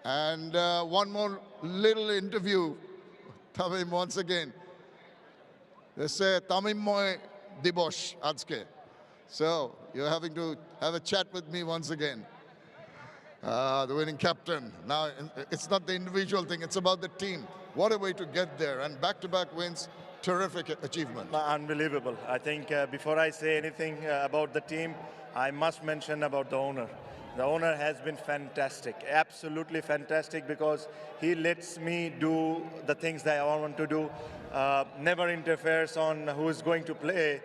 And one more little interview, Tamim once again. They say Tamim Moy Dibosh Ajke. So you're having to have a chat with me once again. The winning captain. Now, it's not the individual thing, it's about the team. What a way to get there. And back-to-back wins, terrific achievement. Unbelievable. I think before I say anything about the team, I must mention about the owner. The owner has been fantastic, absolutely fantastic, because he lets me do the things that I want to do, never interferes on who is going to play,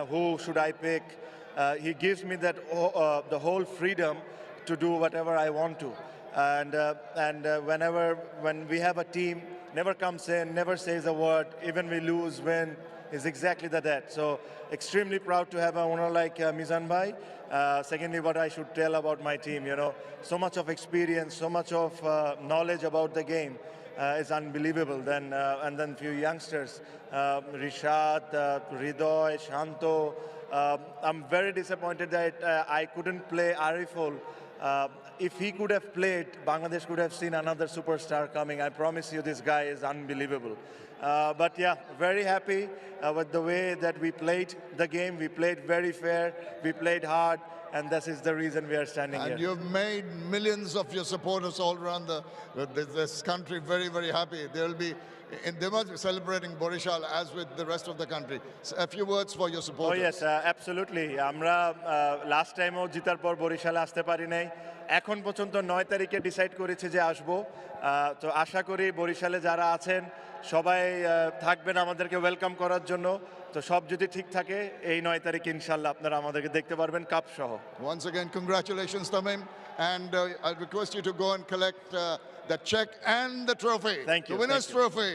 who should I pick. He gives me that the whole freedom to do whatever I want to. And when we have a team, never comes in, never says a word, even we lose, win, is exactly that. So extremely proud to have an owner like Mizan Bhai. Secondly, what I should tell about my team, so much of experience, so much of knowledge about the game is unbelievable. And then few youngsters, Rishad, Ridoy, Shanto. I'm very disappointed that I couldn't play Ariful. If he could have played, Bangladesh could have seen another superstar coming. I promise you, this guy is unbelievable. But yeah, very happy with the way that we played the game. We played very fair, we played hard, and this is the reason we are standing here. And you've made millions of your supporters all around this country very, very happy. They must be celebrating Borishal as with the rest of the country. So a few words for your supporters. Oh yes, absolutely. Amra last time o jitar por Borishal aste pari nai. এখন পর্যন্ত 9 তারিখে decide করেছে যে আসবো। তো আশা করি বরিশালে যারা আছেন সবাই থাকবেন আমাদেরকে ওয়েলকাম করার জন্য। তো সব যদি ঠিক থাকে এই 9 তারিখে ইনশাআল্লাহ আপনারা আমাদেরকে দেখতে পারবেন কাপ সহ। Once again, congratulations, Tamim. And I request you to go and collect the check and the trophy. Thank you. The winner's trophy.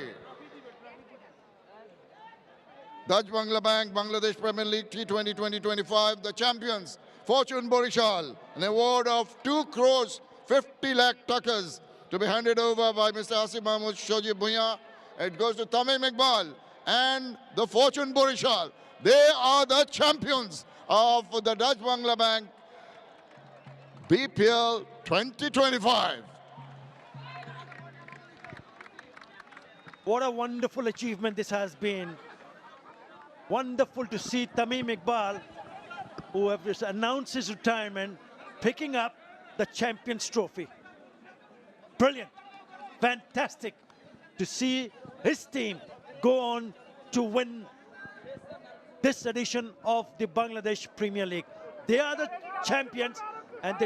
Dutch Bangla Bank, Bangladesh Premier League T20 2025, the champions, Fortune Borishal, an award of 2 crores 50 lakh takas to be handed over by Mr. Asif Mahmood Shoji Bhuiya. It goes to Tamim Iqbal and the Fortune Borishal. They are the champions of the Dutch Bangla Bank BPL 2025. What a wonderful achievement this has been. Wonderful to see Tamim Iqbal, who have just announced his retirement, picking up the Champions Trophy. Brilliant, fantastic to see his team go on to win this edition of the Bangladesh Premier League. They are the champions and they